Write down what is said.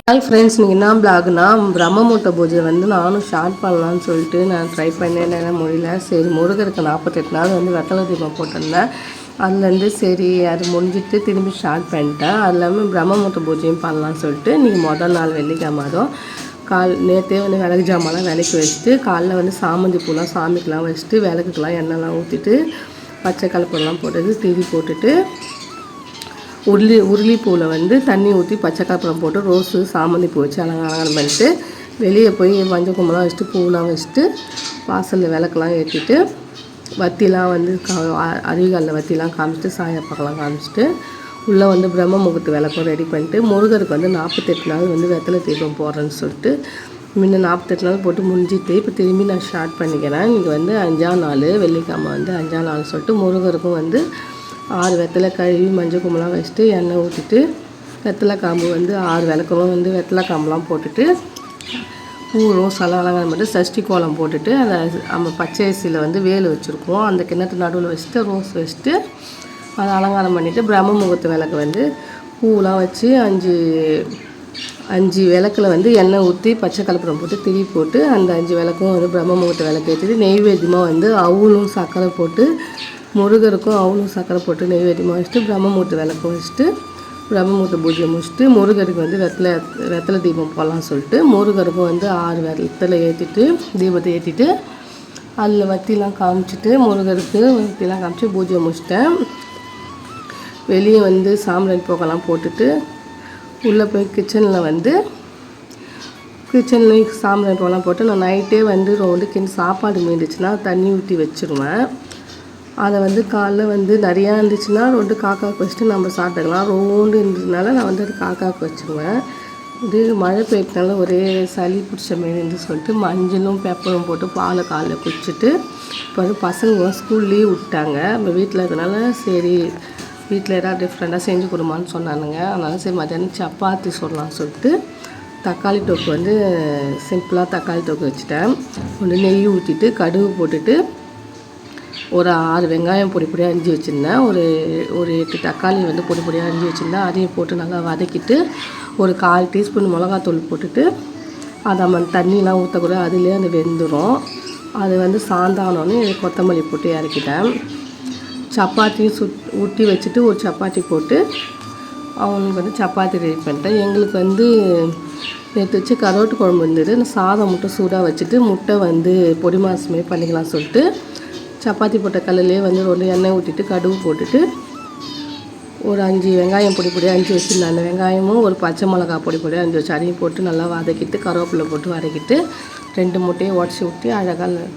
Hi friends, நீங்கள் என்ன பிளாக்னா பிரம்ம முகூர்த்த பூஜை வந்து நானும் ஸ்டார்ட் பண்ணலான்னு சொல்லிட்டு நான் ட்ரை பண்ணேன். முடியல. சரி, முருகருக்கு 48 நாள் வந்து வெத்தலை தீபம் போட்டிருந்தேன். அதுலேருந்து சரி அது முடிஞ்சிட்டு திரும்பி ஸ்டார்ட் பண்ணிட்டேன். அது இல்லாமல் பிரம்ம முகூர்த்த பூஜையும் பண்ணலான்னு சொல்லிட்டு இன்றைக்கி முதல் நாள் வெள்ளிக்கிழமை. அதுவும் நேற்றே வந்து விளக்கு ஜாமான்லாம் விளக்கி வச்சுட்டு காலைல வந்து சாமந்தி பூலாம் சாமிக்கெலாம் வச்சுட்டு விளக்குக்கெலாம் எண்ணெய்லாம் ஊற்றிட்டு பச்சை கலப்பெல்லாம் போட்டது திரி போட்டுட்டு உருளிப்பூவில் வந்து தண்ணி ஊற்றி பச்சை கற்பூரம் போட்டு ரோஸு சாமந்தி பூ வச்சு அலங்காரம் பண்ணிட்டு வெளியே போய் மஞ்சள் கும்பலாம் வச்சுட்டு பூவெலாம் வச்சுட்டு வாசலில் விளக்கெலாம் ஏற்றிட்டு வத்திலாம் வந்து அருவிகளில் வத்திலாம் காமிச்சிட்டு சாயப்பாக்கெல்லாம் காமிச்சிட்டு உள்ளே வந்து பிரம்ம முகூர்த்த விளக்கம் ரெடி பண்ணிட்டு முருகருக்கு வந்து 48 நாள் வந்து வெத்தலை தீபம் போடுறேன்னு சொல்லிட்டு முன்ன 48 நாள் போட்டு முடிஞ்சிட்டு இப்போ திரும்பி நான் ஸ்டார்ட் பண்ணிக்கிறேன். இன்றைக்கி வந்து 5ஆம் நாள் வெள்ளிக்கிழமை வந்து 5ஆம் நாள் சொல்லிட்டு முருகருக்கும் வந்து 6 வெத்தலை கழுவி மஞ்சள் கும்பலாம் வச்சுட்டு எண்ணெய் ஊற்றிட்டு வெத்தலை காம்பு வந்து 6 விளக்கமும் வந்து வெத்தலை காம்புலாம் போட்டுட்டு பூ ரோஸ் எல்லாம் அலங்காரம் பண்ணிட்டு சஷ்டி கோலம் போட்டுட்டு அதை நம்ம பச்சை அரிசியில் வந்து வேல் வச்சுருக்கோம். அந்த கிண்ணத்து நடுவில் வச்சுட்டு ரோஸ் வச்சுட்டு அதை அலங்காரம் பண்ணிவிட்டு பிரம்ம முகூர்த்த விளக்கு வந்து பூவெலாம் வச்சு 5 விளக்கில் வந்து எண்ணெய் ஊற்றி பச்சை கலப்படம் போட்டு திரி போட்டு அந்த 5 விளக்கும் வந்து பிரம்ம முகூர்த்த விளக்கு ஏற்றிட்டு நெய்வேத்தியமாக வந்து அவலும் சர்க்கரை போட்டு முருகருக்கும் அவளும் சர்க்கரை போட்டு நெய்வேத்தியமாக வச்சுட்டு பிரம்ம முகூர்த்த விளக்கு வச்சுட்டு பிரம்ம முகூர்த்த பூஜையை முடிச்சுட்டு முருகருக்கு வந்து வெத்தலை தீபம் போடலான்னு சொல்லிட்டு முருகருக்கும் வந்து 6 வெத்தலை ஏற்றிட்டு தீபத்தை ஏற்றிட்டு அதில் வத்திலாம் காமிச்சிட்டு முருகருக்கு வத்திலாம் காமிச்சு பூஜையை முடிச்சிட்டேன். வெளியே வந்து சாம்பிராணி புகைலாம் போட்டுட்டு உள்ளே போய் கிச்சன்லேயும் சாம்பிராணி புகைலாம் போட்டு நான் நைட்டே வந்து கிணறு சாப்பாடு மீண்டுச்சுன்னா தண்ணி ஊற்றி வச்சுருவேன். அதை வந்து காலைல வந்து நிறையா இருந்துச்சுன்னா காக்காவுக்கு வச்சுட்டு நம்ம சாப்பிட்டுக்கலாம். ரோண்டு இருந்ததுனால நான் வந்து அது காக்காவுக்கு வச்சுருவேன். இது மழை பெய்யறதுனால ஒரே சளி பிடிச்ச மாரி இருந்து சொல்லிட்டு மஞ்சளும் பெப்பரும் போட்டு பாலை காலைல குடிச்சிட்டு இப்போ வந்து பசங்களாம் ஸ்கூல் லீவ் விட்டாங்க. நம்ம வீட்டில் இருக்கிறதுனால சரி வீட்டில் ஏதாவது டிஃப்ரெண்ட்டாக செஞ்சு கொடுமான்னு சொன்னானுங்க. அதனால் சரி மத்தியானம் சப்பாத்தி சொல்லலாம்னு சொல்லிட்டு தக்காளி தொக்கு வந்து சிம்பிளாக தக்காளி தொக்கு வச்சுட்டேன். கொஞ்சம் நெய் ஊற்றிட்டு கடுகு போட்டுட்டு ஒரு 6 வெங்காயம் பொடி பொடியாக அரிஞ்சு வச்சுருந்தேன். ஒரு 8 தக்காளி வந்து பொடி பொடியாக அரிஞ்சு வச்சுருந்தேன். அதையும் போட்டு நல்லா வதக்கிட்டு ஒரு 1/4 டீஸ்பூன் மிளகாத்தூள் போட்டுட்டு அதை நம்ம தண்ணிலாம் ஊற்றக்கூட அதுலேயே அது வெந்துடும். அது வந்து சாந்தானோன்னு கொத்தமல்லி போட்டு இறக்கிட்டேன். சப்பாத்தியும் ஊட்டி வச்சுட்டு ஒரு சப்பாத்தி போட்டு அவங்களுக்கு வந்து சப்பாத்தி ரெடி பண்ணிட்டேன். எங்களுக்கு வந்து நேற்று வச்சு கரோட்டு குழம்பு இருந்தது. சாதம் மட்டும் சூடாக வச்சுட்டு முட்டை வந்து பொடி மாசமே பண்ணிக்கலாம் சொல்லிட்டு சப்பாத்தி போட்ட கல்லுலேயே வந்து எண்ணெய் ஊற்றிட்டு கடுகு போட்டுட்டு ஒரு 5 வெங்காயம் பொடி பொடியாக அரிஞ்சு வச்சுருந்தேன். அந்த வெங்காயமும் ஒரு பச்சை மிளகா பொடி பொடியாக அரிஞ்சு வச்சு அதையும் போட்டு நல்லா வதக்கிட்டு கருவேப்பிலை போட்டு வதக்கிட்டு 2 முட்டையை உடச்சி ஊற்றி அழகாக